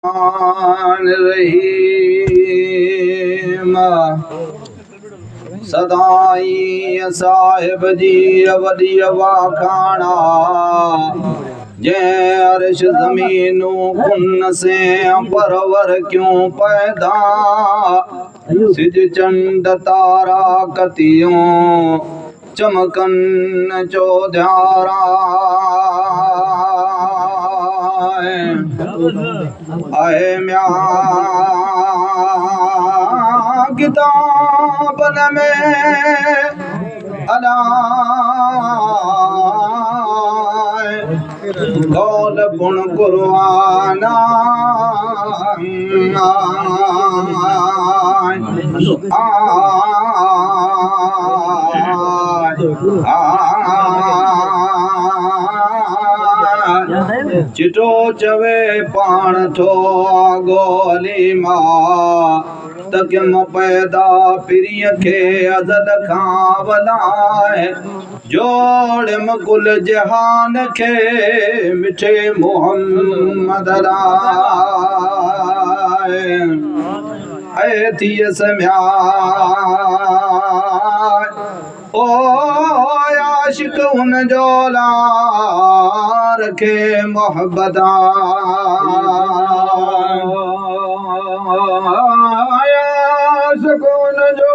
रहीम सदाई साहिब जी वॾी वाखाणा जे अर्श ज़मीनू कुन से परवर क्यों पैदा सिज चंड तारा कतियों चमकन चौधारा आए म्या किताबन में अलाए कौल पुण कुरआना चिटो चवे पाण थो आगो अलीमा तकिम पैदा पिरीअ खे अज़ल खां वलाए जोड़ मकुल जहान खे मिठे मोहम्मद लाए ऐ थिय सम्या ओ आशिक उन जो लार खे मोहब्बत आशिक उन जो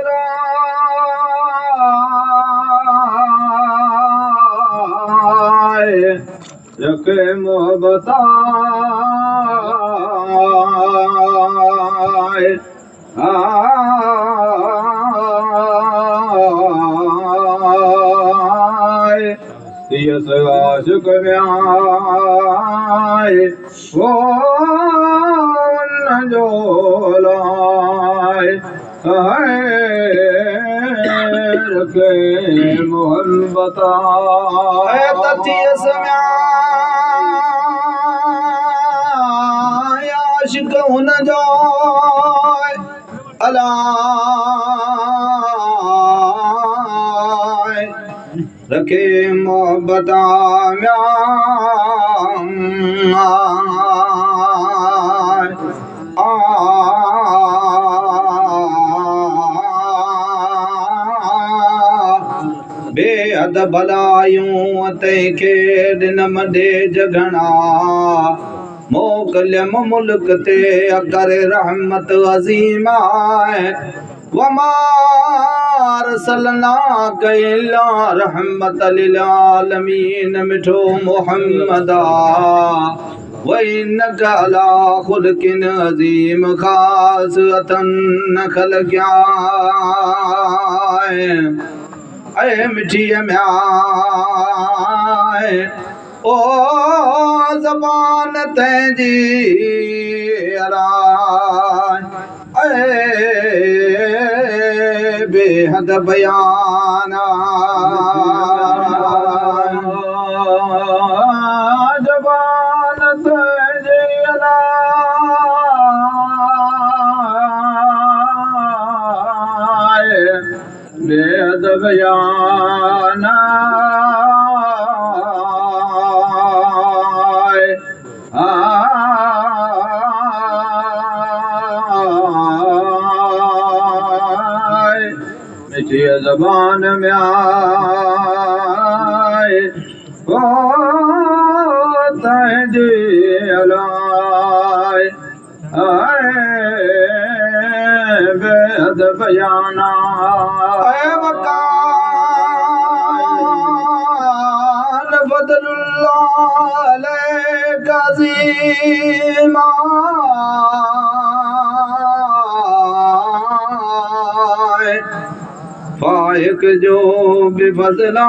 लार खे मोहब्बत आशिक वो न जो लाए रखे मोहब्बत आशिक उन जो अला रखे मोहब्बत बेहद भलायूं तंहिंखे ॾिनम ॾे जगणा मोकलियम मुल्क ते अकर रहमत अज़ीमा वमा अरसलनाक इल्ला रहमत लिल आलमीन मिठो मोहम्मदा व इन्नक अला खुल्किन अज़ीम खास अतन नखल क्या ऐ मिठी म्या ओ ज़बान तंहिंजी बेहद बयाना ज़बान तंहिंजी बेहद बयाना मिठी ज़बान में आए ओ तंहिंजी अलाए बेहद बयाना वकान बदलुल्लाह अलैका अज़ीमा फाइक जो बेफज़ला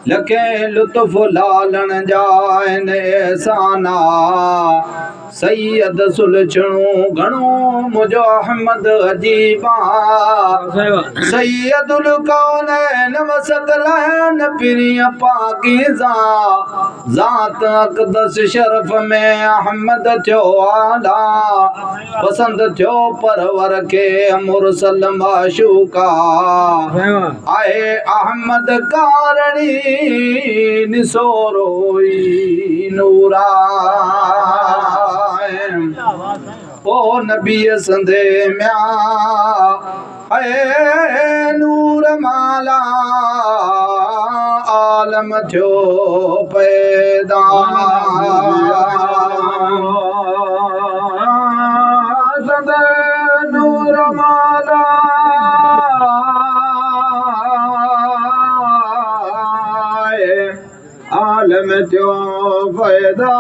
लखे लुत्फ़ लालण जा एहसाना सैयद सुलझणो घणो मुझो अहमद अजीबा सैयदुल कौनैन व सकलैन प्रिय पाकीज़ा ज़ात अक़दस शरफ में अहमद थियो आला पसंद थियो परवर के मुरसल माशूका आए अहमद कारणी निसोरोई नूरा ओ नबी संदे म्या ऐ नूर माला आलम थियो पैदा संदे नूर माला आलम थियो पैदा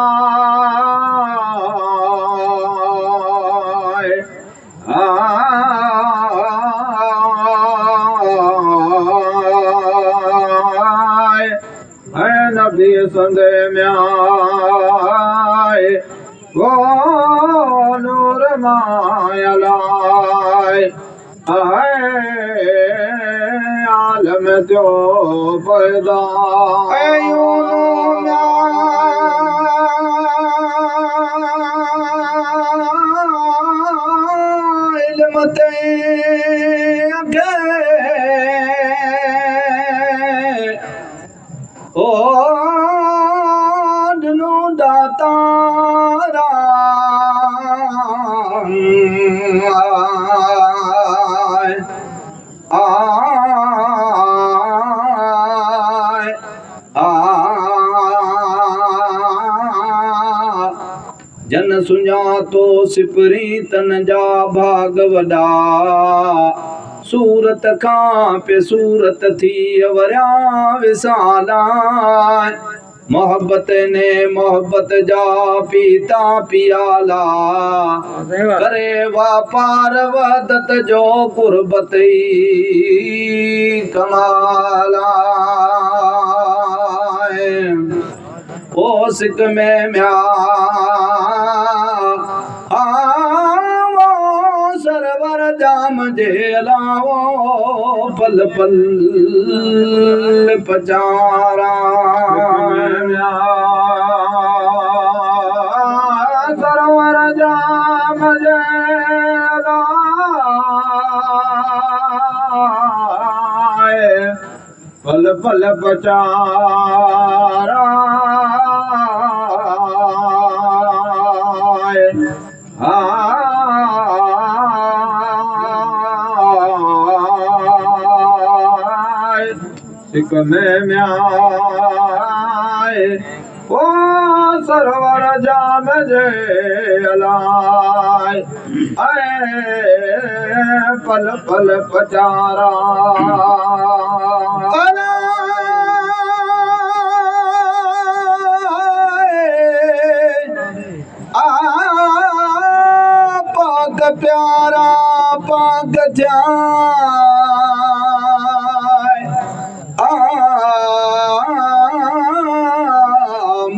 नबी संदे म्याय वो नूर मायलाय आलम जो पैदा इल्मते ओ दनु दातारा जन सुञातो सिपरी तन जा भाग वॾा सूरत खां पे सूरत थी वरिया विसाला मोहब्बत ने मोहब्बत जा पीता पियाला करे वापार वदत जो कुर्बत कमाला ओ सिक में म्या सरवर जाम जे अलावो पल पल पचारा सरवर जाम जे पल पल पचारा सिक में म्याय ओ सरवर जाम जे अलाय पल पल पचारा पाक प्यारा पाक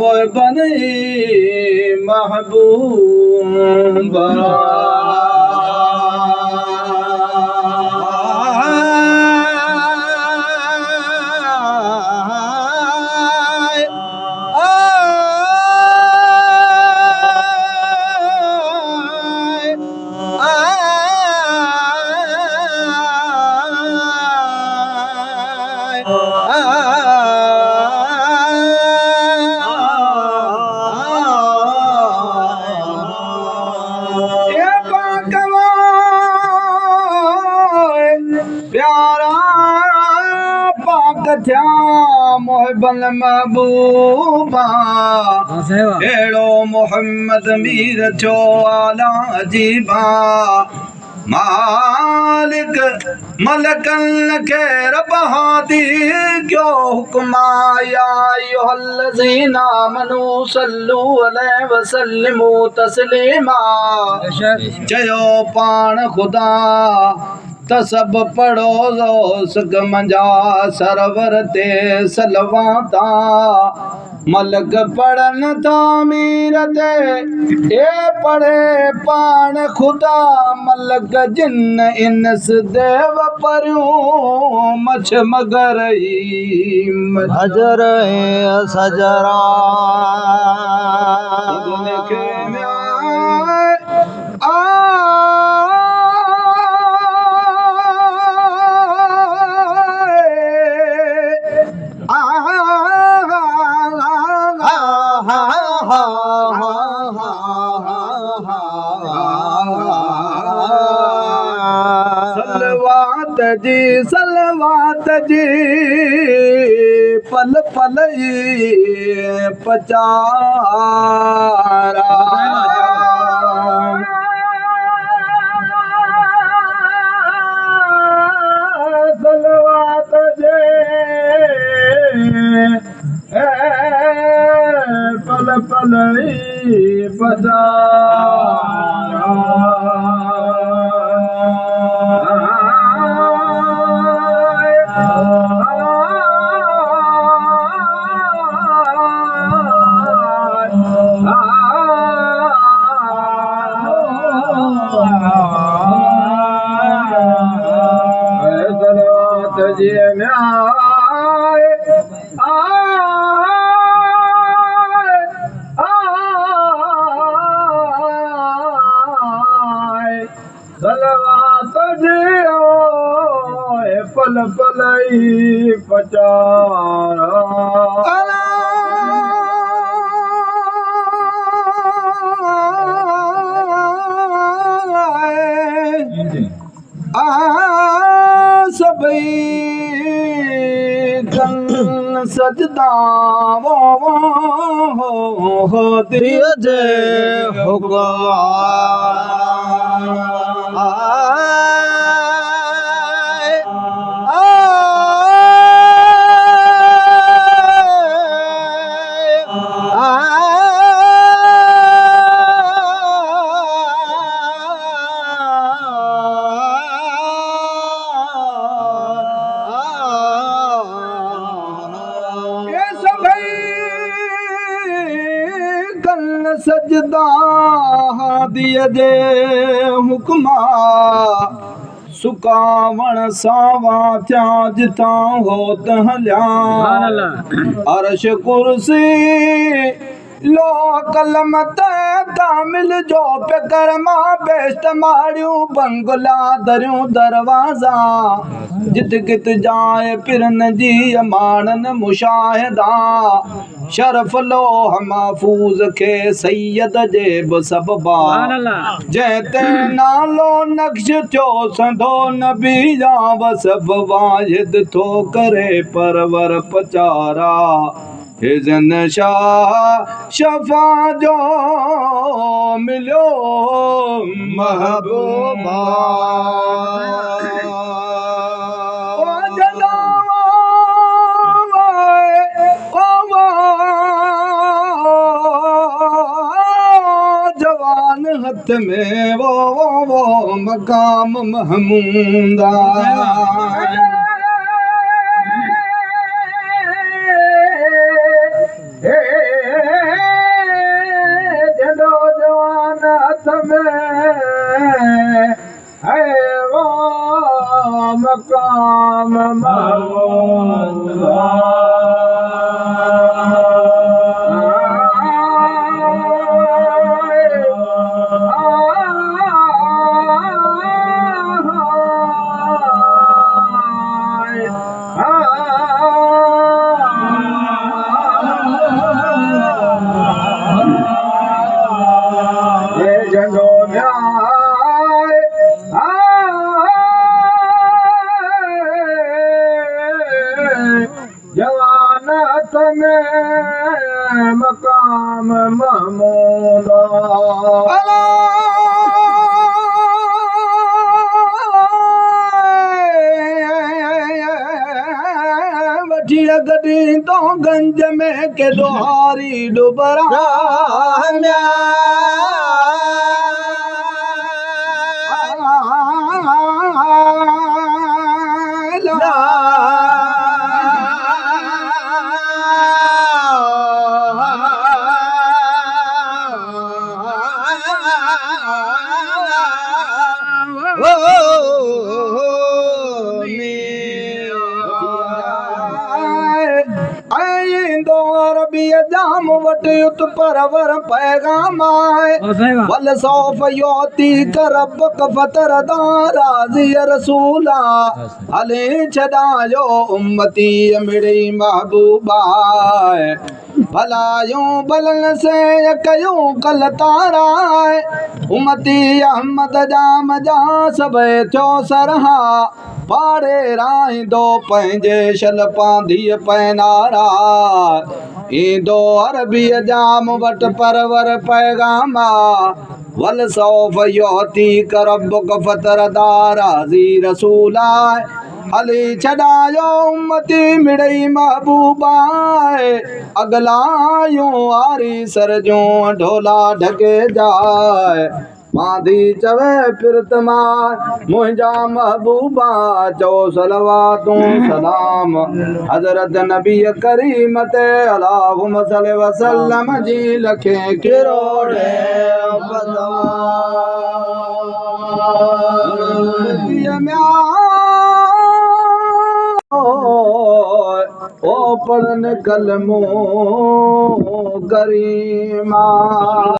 मोह बने महबूबा प्यारा पाक थिया मोहबल महबूबा एड़ो मोहम्मद मीर थियो आला अजीबा मालिक मलकन के रब हादी क्यो हुक्म आया अय्युहल्लज़ीना आमनू सल्लू अलैहि वसल्लिमू तस्लीमा चयो पाण खुदा त सब पढ़ो सग मंजा सरवर ते सलवाता मलक पढ़न तामीर ते ए पढ़े पान खुदा मलक जिन इंस देव परियूं मछ मगर हजर सजरा सलवात जी पल पल पचारा सलवात जे पल पल पल पल पचारा सभई कन सजदा वो दिल जे सजदा दिया जे हुक्मा सुकावण सावा थिया जिता होत हलिया अर्श कुर्सी लो कलम कामिल जो पे करमा बेश्त मारियूं बंगला दरियूं दरवाजा जित कित जाए पिरन जी अमानन मुशाहिदा शरफ लोह महफूज के सैयद जेब सबबा जैते नालो नक्श थियो संधो नबी जा वसब वाहिद थो करे परवर पचारा हिजन शाह शफा जो मिलियो महबूबा जवान हथ में वो मकाम महमूदा जदो जवान हथ में है वो मकाम महमूदा जवानत में मकाम महमूदा वठी गॾी तो गंज में के दोहारी डुबरा अरबी जाम वट युत परवर पैगाम आए वल सौफ योती करबक फतर दाराजी रसूला हले छदायो उम्मती मिड़ी महबूबा भलायूं बलन से कयूं कल तारा उम्मती अहमद जाम जा सब थियो सरहा पाड़े राईंदो पंहिंजे शल पांधी पैनारा ईंदो अरबी जाम वट परवर पैगामा वल सौफ योती करबक फतर दाराजी रसूला हली छॾायो उम्मती मिड़ई महबूबा अगलायूं आरी सर जूं ढोला ढके जाए मांधी चवे फिरतमा मुंहिंजा महबूबा चओ सलवातूं सलाम हज़रत नबी करीम ते अल्लाहुम्मा सल्लि वसल्लम जी लखे किरोड़े ओ पढ़न कलमो करीमा।